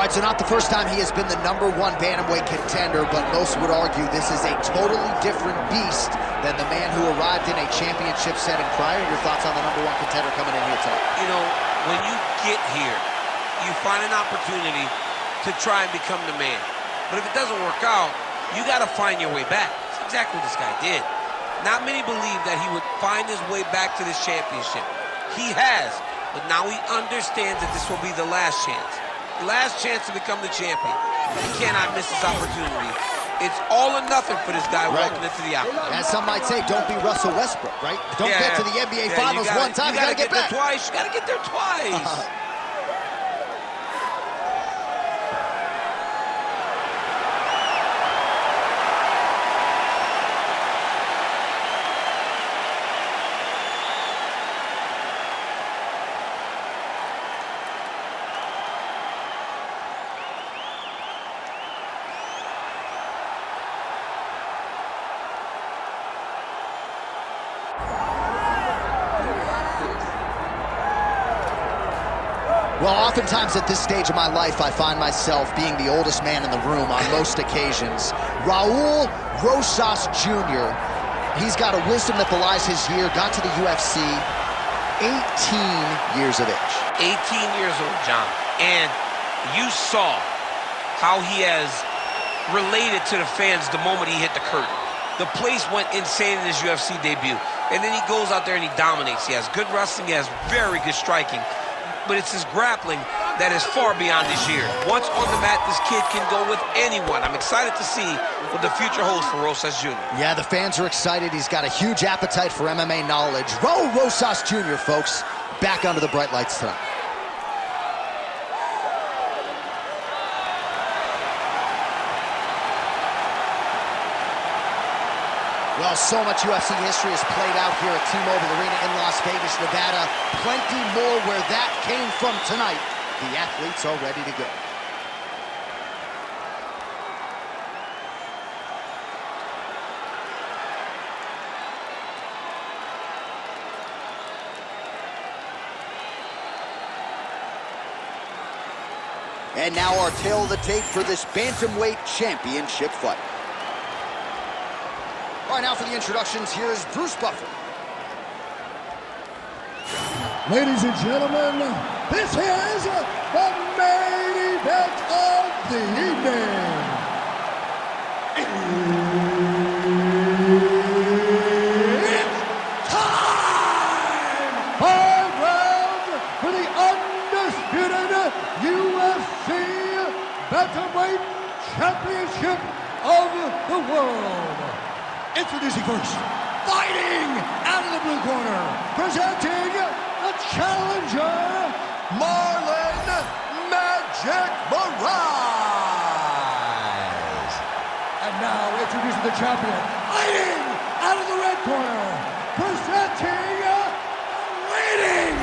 All right, so not the first time he has been the #1 bantamweight contender, but most would argue this is a totally different beast than the man who arrived in a championship setting prior. Your thoughts on the #1 contender coming in here tonight? You know, when you get here, you find an opportunity to try and become the man. But if it doesn't work out, you got to find your way back. That's exactly what this guy did. Not many believe that he would find his way back to this championship. He has, but now he understands that this will be the last chance. The last chance to become the champion. He cannot miss this opportunity. It's all or nothing for this guy walking into the octagon. As some might say, don't be Russell Westbrook, right? Don't get to the NBA Finals one time, you gotta get back. There twice. You gotta get there twice. Well, oftentimes at this stage of my life, I find myself being the oldest man in the room on most occasions. Raul Rosas Jr., he's got a wisdom that belies his year, got to the UFC, 18 years of age. 18 years old, John. And you saw how he has related to the fans the moment he hit the curtain. The place went insane in his UFC debut. And then he goes out there and he dominates. He has good wrestling, he has very good striking. But it's his grappling that is far beyond his year. Once on the mat, this kid can go with anyone. I'm excited to see what the future holds for Rosas Jr. Yeah, the fans are excited. He's got a huge appetite for MMA knowledge. Raul Rosas Jr., folks, back under the bright lights tonight. Well, so much UFC history has played out here at T-Mobile Arena in Las Vegas, Nevada. Plenty more where that came from tonight. The athletes are ready to go. And now our tail of the tape for this bantamweight championship fight. All right, now for the introductions, here is Bruce Buffer. Ladies and gentlemen, this is the main event of the evening. It's time! 5 rounds for the undisputed UFC Bantamweight Championship of the World. Introducing first, fighting out of the blue corner, presenting the challenger, Marlon Moraes. And now introducing the champion, fighting out of the red corner, presenting the reigning,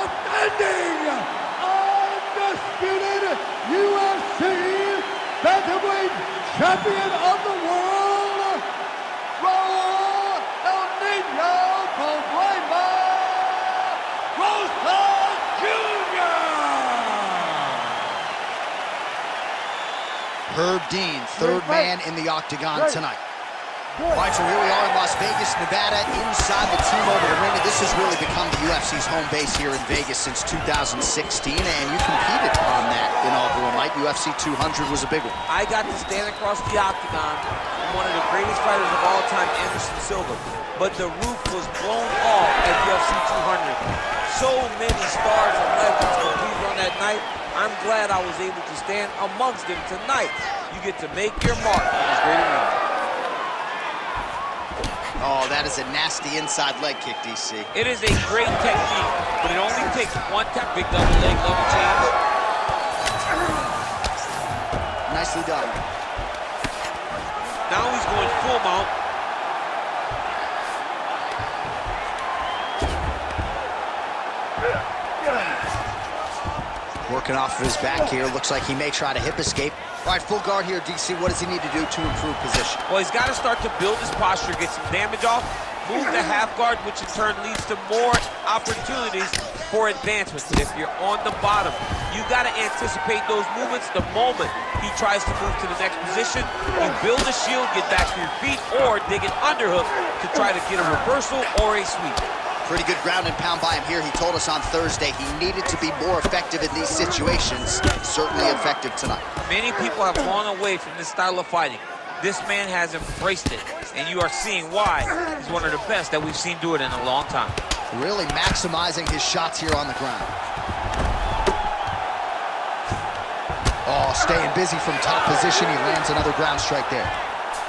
defending, undisputed UFC Bantamweight Champion of the World, Raul Rosas Jr. Herb Dean, third man in the octagon tonight. All right, so here we are in Las Vegas, Nevada, inside the T-Mobile Arena. This has really become the UFC's home base here in Vegas since 2016, and you competed on that inaugural night. UFC 200 was a big one. I got to stand across the octagon from one of the greatest fighters of all time, Anderson Silva. But the roof was blown off at UFC 200. So many stars and legends competed on that night. I'm glad I was able to stand amongst them tonight. You get to make your mark on this great arena. Oh, that is a nasty inside leg kick, DC. It is a great technique, but it only takes one tap. Big double leg, double change. Nicely done. Now he's going full mount. Working off of his back here. Looks like he may try to hip escape. All right, full guard here, DC. What does he need to do to improve position? Well, he's got to start to build his posture, get some damage off, move the half guard, which in turn leads to more opportunities for advancement. And if you're on the bottom, you got to anticipate those movements the moment he tries to move to the next position. You build a shield, get back to your feet, or dig an underhook to try to get a reversal or a sweep. Pretty good ground and pound by him here. He told us on Thursday he needed to be more effective in these situations. Certainly effective tonight. Many people have gone away from this style of fighting. This man has embraced it, and you are seeing why he's one of the best that we've seen do it in a long time. Really maximizing his shots here on the ground. Oh, staying busy from top position. He lands another ground strike there.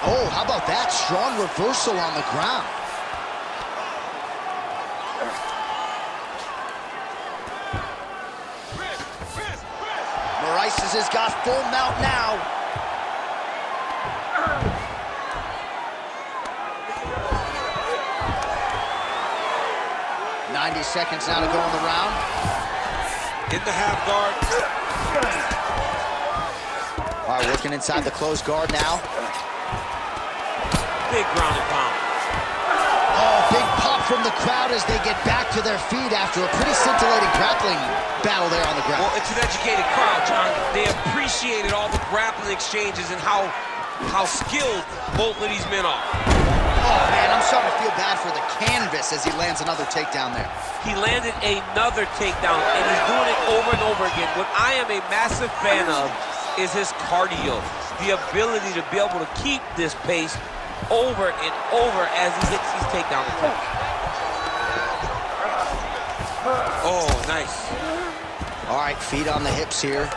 Oh, how about that? Strong reversal on the ground. Moraes has got full mount now. Seconds now to go in the round. In the half guard. All right, working inside the closed guard now. Big ground and pound. Oh, big pop from the crowd as they get back to their feet after a pretty scintillating grappling battle there on the ground. Well, it's an educated crowd, John. They appreciated all the grappling exchanges and how skilled both of these men are. Oh, man, I'm starting to feel bad for the canvas as he lands another takedown there. He landed another takedown, and he's doing it over and over again. What I am a massive fan of is his cardio, the ability to be able to keep this pace over and over as he hits these takedown attempts. Oh, nice. All right, feet on the hips here.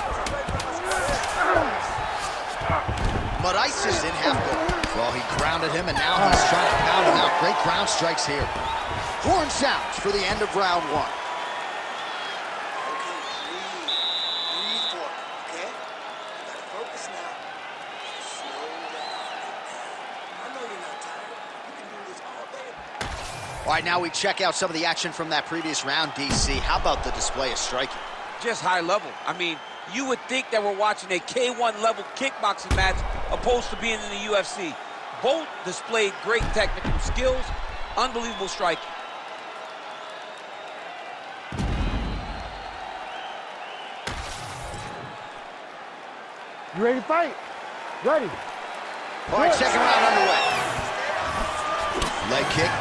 Moraes is in half guard. Well, he grounded him, and now he's trying to pound him out. Great ground strikes here. Horn sounds for the end of round one. Breathe for it, okay? You gotta focus now. Slow down. I know you're not tired. You can do this all day. All right, now we check out some of the action from that previous round, DC. How about the display of striking? Just high level. I mean, you would think that we're watching a K1 level kickboxing match opposed to being in the UFC. Both displayed great technical skills, unbelievable striking. You ready to fight? Ready. All right, second round underway. Leg kick.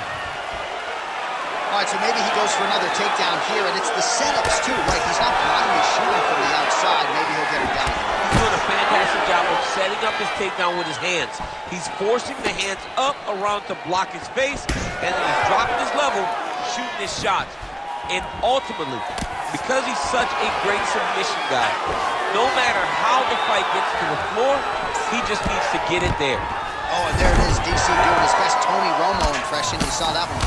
All right, so maybe he goes for another takedown here, and it's the setups, too, right? He's not blindly shooting from the outside. Maybe he'll get it down. He's doing a fantastic job of setting up his takedown with his hands. He's forcing the hands up around to block his face, and then he's dropping his level, shooting his shots. And ultimately, because he's such a great submission guy, no matter how the fight gets to the floor, he just needs to get it there. Oh, and there it is, DC doing his best Tony Romo impression. You saw that one.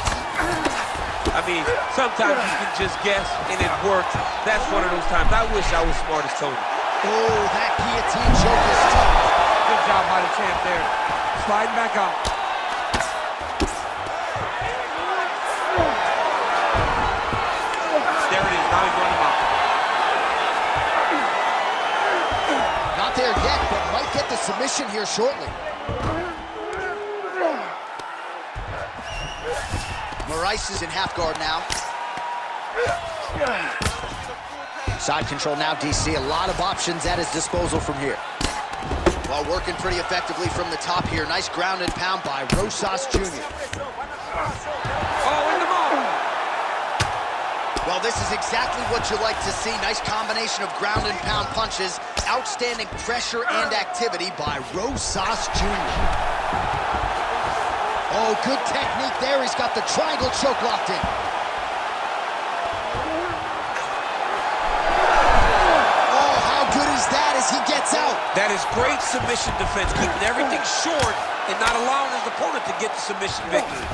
I mean, sometimes you can just guess, and it works. That's one of those times. I wish I was smart as Tony. Oh, that guillotine choke is tough. Good job by the champ there. Sliding back out. There it is. Now he's running him out. Not there yet, but might get the submission here shortly. Moraes is in half guard now. Side control now, DC. A lot of options at his disposal from here. While working pretty effectively from the top here. Nice ground and pound by Rosas Jr. Oh, in the mouth. Well, this is exactly what you like to see. Nice combination of ground and pound punches. Outstanding pressure and activity by Rosas Jr. Oh, good technique there. He's got the triangle choke locked in. Oh, how good is that as he gets out? That is great submission defense, keeping everything short and not allowing his opponent to get the submission victory.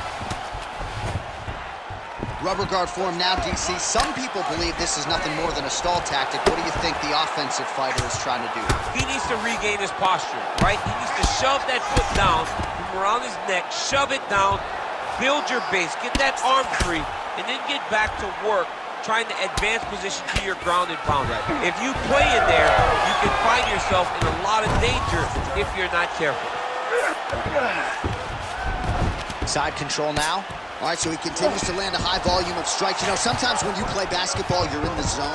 Rubber guard form now, DC. Some people believe this is nothing more than a stall tactic. What do you think the offensive fighter is trying to do? He needs to regain his posture, right? He needs to shove that foot down from around his neck, shove it down, build your base, get that arm free, and then get back to work trying to advance position to your ground and pound. If you play in there, you can find yourself in a lot of danger if you're not careful. Side control now. All right, so he continues to land a high volume of strikes. You know, sometimes when you play basketball, you're in the zone.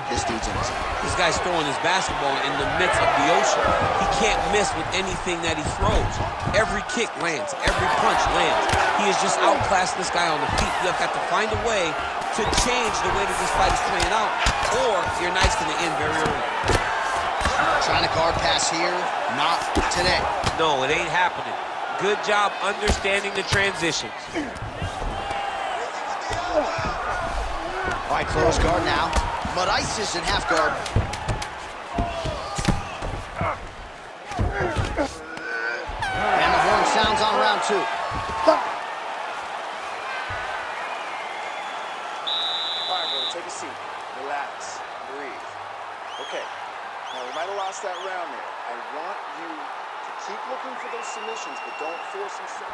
This dude's in the zone. This guy's throwing his basketball in the midst of the ocean. He can't miss with anything that he throws. Every kick lands. Every punch lands. He is just outclassed this guy on the feet. You have to find a way to change the way that this fight is playing out, or your night's going to end very early. Trying to guard pass here. Not today. No, it ain't happening. Good job understanding the transitions. All right, close guard now. Moraes is in half guard. And the horn sounds on round 2. All right, bro, take a seat. Relax. Breathe. Okay. Now, we might have lost that round there. I want you to keep looking for those submissions, but don't force them so.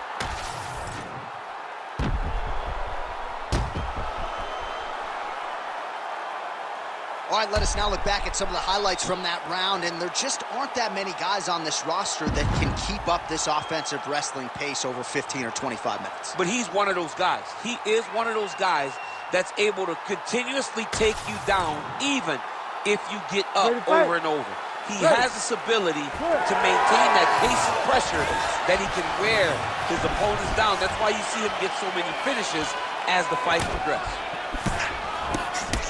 All right, let us now look back at some of the highlights from that round, and there just aren't that many guys on this roster that can keep up this offensive wrestling pace over 15 or 25 minutes. But he's one of those guys. He is one of those guys that's able to continuously take you down, even if you get up over and over. He has this ability to maintain that pace of pressure that he can wear his opponents down. That's why you see him get so many finishes as the fight progresses.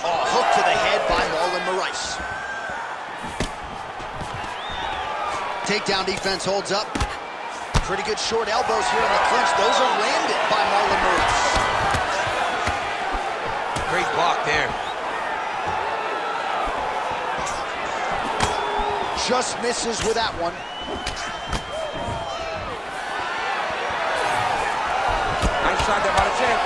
Oh, hook to the head by Marlon Moraes. Takedown defense holds up. Pretty good short elbows here on the clinch. Those are landed by Marlon Moraes. Great block there. Just misses with that one. Nice shot there by the champ.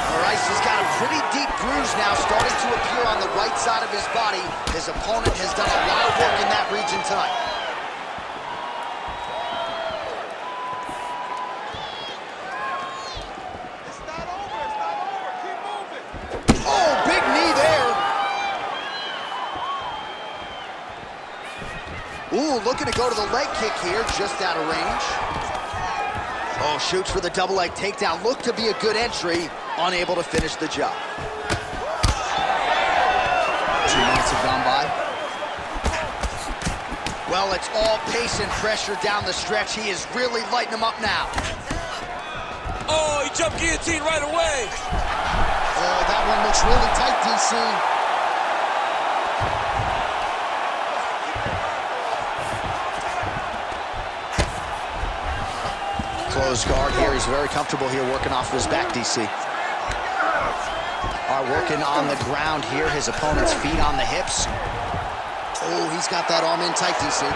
Moraes has got a pretty deep bruise now starting to appear on the right side of his body. His opponent has done a lot of work in that region tonight. It's not over. It's not over. Keep moving. Oh, big knee there. Ooh, looking to go to the leg kick here, just out of range. Oh, shoots for the double leg takedown. Looked to be a good entry, unable to finish the job. 2 minutes have gone by. Well, it's all pace and pressure down the stretch. He is really lighting them up now. Oh, he jumped guillotine right away. Oh, that one looks really tight, DC. Close guard here. He's very comfortable here working off of his back, DC. All right, working on the ground here. His opponent's feet on the hips. Oh, he's got that arm in tight, DC.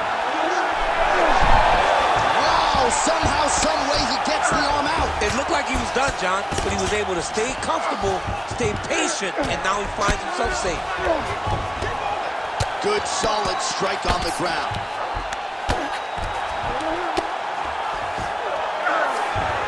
Wow, somehow, some way he gets the arm out. It looked like he was done, John, but he was able to stay comfortable, stay patient, and now he finds himself safe. Good, solid strike on the ground.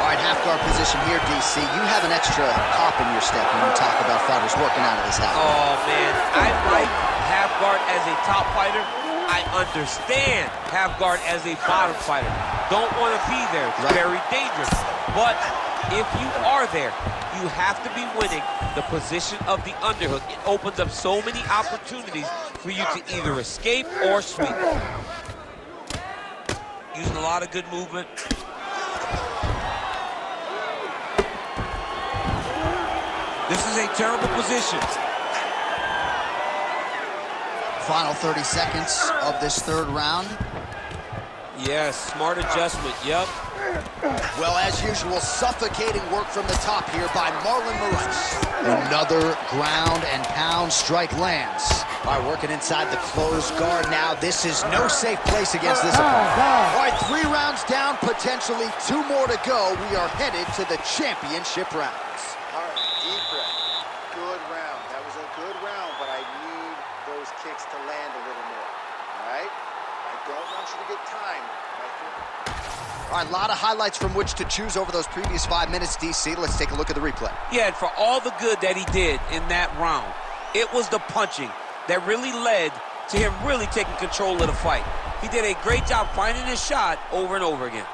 All right, half guard position here, DC. You have an extra hop in your step when you talk about fighters working out of this half. Oh, man, I like half guard as a top fighter. I understand half guard as a bottom fighter. Don't want to be there. It's very dangerous. But if you are there, you have to be winning the position of the underhook. It opens up so many opportunities for you to either escape or sweep. Using a lot of good movement. This is a terrible position. Final 30 seconds of this third round. Yes, smart adjustment, yep. Well, as usual, suffocating work from the top here by Marlon Moraes. Another ground and pound strike lands. All right, working inside the closed guard now. This is no safe place against this opponent. All right, 3 rounds down, potentially 2 more to go. We are headed to the championship rounds. All right, deep breath. Good round. That was a good round, but I need those kicks to land a little more. All right? I don't want you to get timed. All right, a lot of highlights from which to choose over those previous 5 minutes, DC. Let's take a look at the replay. Yeah, and for all the good that he did in that round, it was the punching that really led to him really taking control of the fight. He did a great job finding his shot over and over again.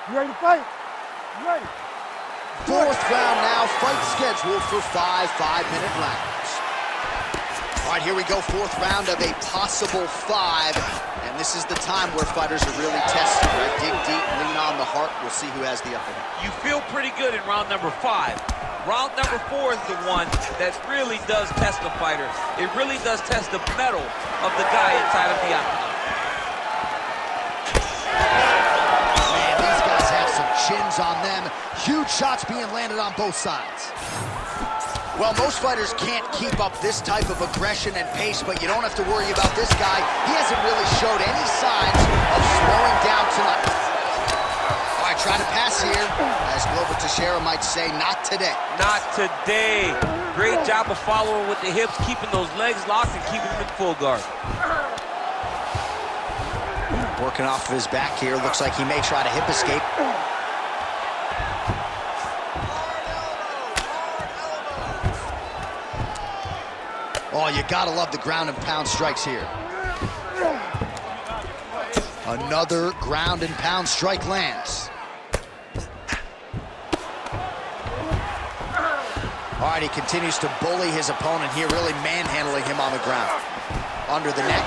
You ready to fight? You ready? Fourth round now, fight scheduled for 5 5-minute rounds. All right, here we go, fourth round of a possible 5. And this is the time where fighters are really tested, right? Dig deep, lean on the heart. We'll see who has the upper hand. You feel pretty good in round number 5. Round number 4 is the one that really does test the fighter. It really does test the mettle of the guy inside of the octagon. Man, these guys have some chins on them. Huge shots being landed on both sides. Well, most fighters can't keep up this type of aggression and pace, but you don't have to worry about this guy. He hasn't really showed any signs of slowing down tonight. All right, trying to pass here. As Glover Teixeira might say, not today. Not today. Great job of following with the hips, keeping those legs locked and keeping them in full guard. Working off of his back here. Looks like he may try to hip escape. Oh, you gotta love the ground and pound strikes here. Another ground and pound strike lands. All right, he continues to bully his opponent here, really manhandling him on the ground. Under the neck.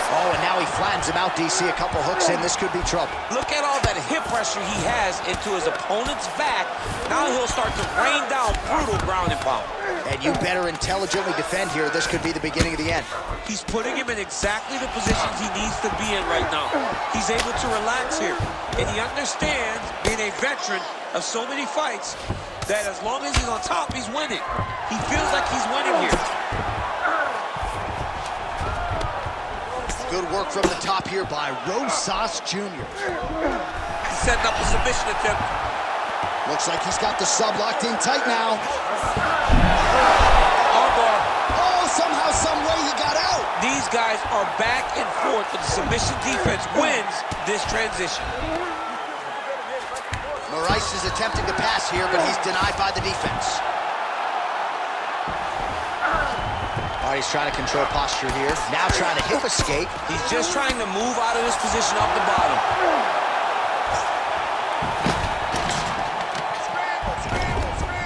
Oh, and now he flattens him out, DC. A couple hooks in. This could be trouble. Look at all that hip pressure he has into his opponent's back. Now he'll start to rain down brutal ground and pound. And you better intelligently defend here. This could be the beginning of the end. He's putting him in exactly the positions he needs to be in right now. He's able to relax here. And he understands, being a veteran of so many fights, that as long as he's on top, he's winning. He feels like he's winning here. Good work from the top here by Rosas Jr. He's setting up a submission attempt. Looks like he's got the sub locked in tight now. Armbar. Oh, somehow, some way he got out. These guys are back and forth, but the submission defense wins this transition. Moraes is attempting to pass here, but he's denied by the defense. All right, he's trying to control posture here. Now trying to hip escape. He's just trying to move out of this position off the bottom.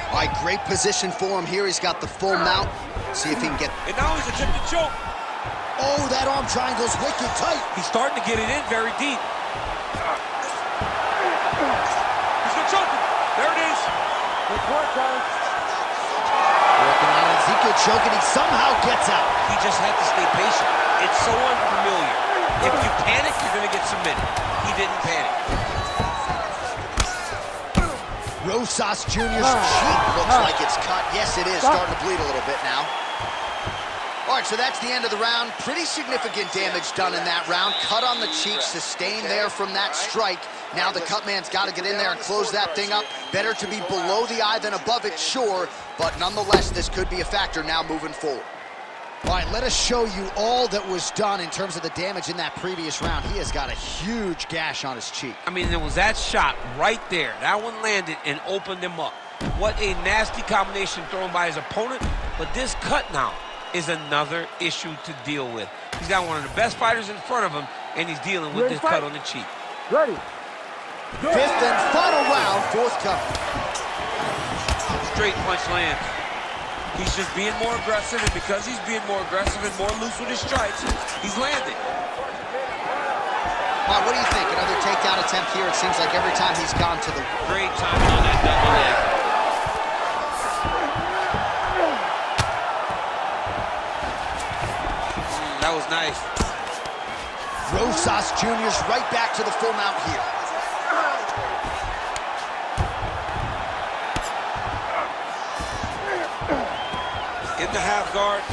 All right, great position for him here. He's got the full mount. See if he can get... And now he's attempting to choke. Oh, that arm triangle's wicked tight. He's starting to get it in very deep. He's gonna choke him. There it is. Report time. Working on Ezekiel choking. He somehow gets out. He just had to stay patient. It's so unfamiliar. If you panic, you're gonna get submitted. He didn't panic. Rosas Jr.'s cheek looks like it's cut. Yes, it is. Starting to bleed a little bit now. All right, so that's the end of the round. Pretty significant damage done in that round. Cut on the cheek, sustained there from that strike. Now the cut man's got to get in there and close that thing up. Better to be below the eye than above it, sure. But nonetheless, this could be a factor now moving forward. All right, let us show you all that was done in terms of the damage in that previous round. He has got a huge gash on his cheek. I mean, there was that shot right there. That one landed and opened him up. What a nasty combination thrown by his opponent. But this cut now is another issue to deal with. He's got one of the best fighters in front of him, and he's dealing with this cut on the cheek. Ready. Fifth and final round, forthcoming. Straight punch lands. He's just being more aggressive, and because he's being more aggressive and more loose with his strikes, he's landing. All right, what do you think? Another takedown attempt here. It seems like every time he's gone to the... Great timing on that double leg. That was nice. Rosas Jr.'s right back to the full mount here. In the half guard.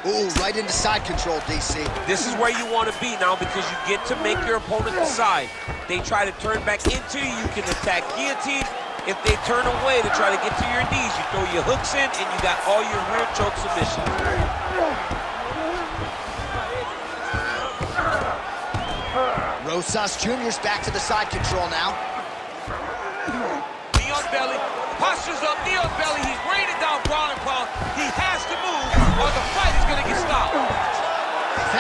Ooh, right into side control, DC. This is where you want to be now because you get to make your opponent decide. They try to turn back into you, you can attack guillotine. If they turn away to try to get to your knees, you throw your hooks in and you got all your rear choke submissions. Rosas Jr.'s back to the side control now. Knee on belly, postures up, knee on belly. He's raining down ground and pound. He has to move or the fight is going to get stopped.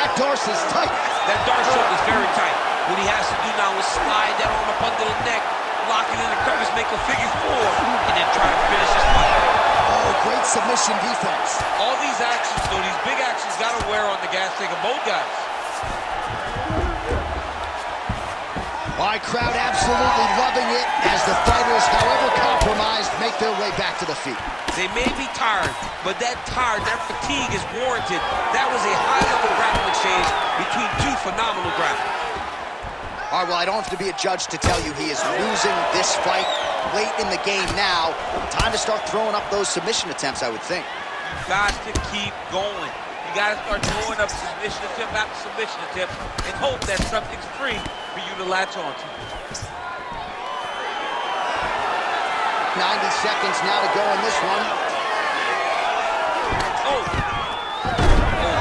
that dorsal is tight. That dorsal is very tight. What he has to do now is slide that arm up under the neck, lock it in the crevice, make a figure four, and then try to finish his fight. Oh, great submission defense. All these actions, though, these big actions got to wear on the gas tank of both guys. My crowd absolutely loving it as the fighters, however compromised, make their way back to the feet. They may be tired, but that fatigue is warranted. That was a high-level grappling exchange between two phenomenal grapplers. All right, well, I don't have to be a judge to tell you he is losing this fight late in the game now. Time to start throwing up those submission attempts, I would think. You got to keep going. You got to start throwing up submission attempt after submission attempt and hope that something's free for you to latch onto. 90 seconds now to go in this one. Oh,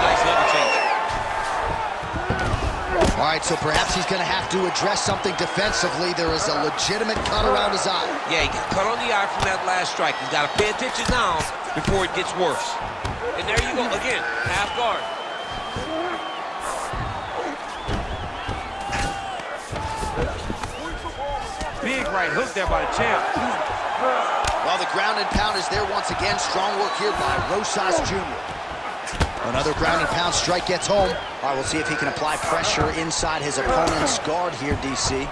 nice level change. All right, so perhaps he's going to have to address something defensively. There is a legitimate cut around his eye. Yeah, he got cut on the eye from that last strike. He's got to pay attention now before it gets worse. And there you go, again, half guard. Big right hook there by the champ. Well, the ground and pound is there once again. Strong work here by Rosas Jr. Another ground and pound strike gets home. All right, we'll see if he can apply pressure inside his opponent's guard here, DC.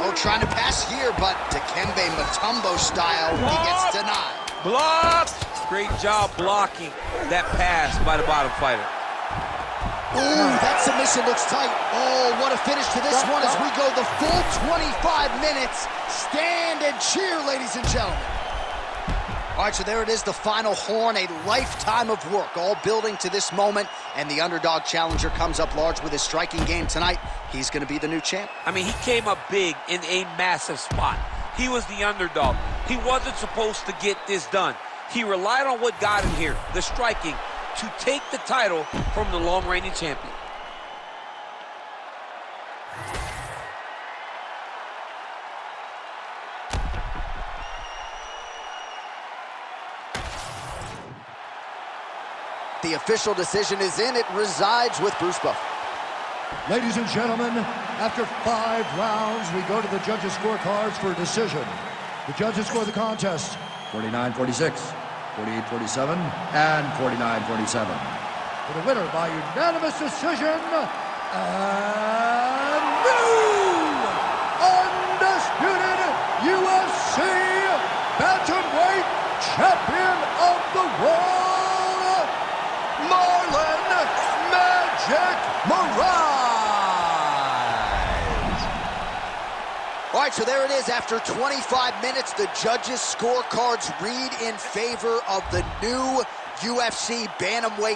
Oh, trying to pass here, but Dikembe Mutombo style, he gets denied. Blocked! Great job blocking that pass by the bottom fighter. Ooh, that submission looks tight. Oh, what a finish to this one as we go the full 25 minutes. Stand and cheer, ladies and gentlemen. All right, so there it is, the final horn, a lifetime of work, all building to this moment, and the underdog challenger comes up large with his striking game tonight. He's going to be the new champ. I mean, he came up big in a massive spot. He was the underdog. He wasn't supposed to get this done. He relied on what got him here, the striking, to take the title from the long-reigning champion. The official decision is in. It resides with Bruce Buffer. Ladies and gentlemen, after 5 rounds, we go to the judges' scorecards for a decision. The judges score the contest 49-46, 48-47, and 49-47. For the winner by unanimous decision, and new undisputed UFC bantamweight champion of the world, Marlon Magic Moraes. All right, so there it is. After 25 minutes, the judges' scorecards read in favor of the new UFC bantamweight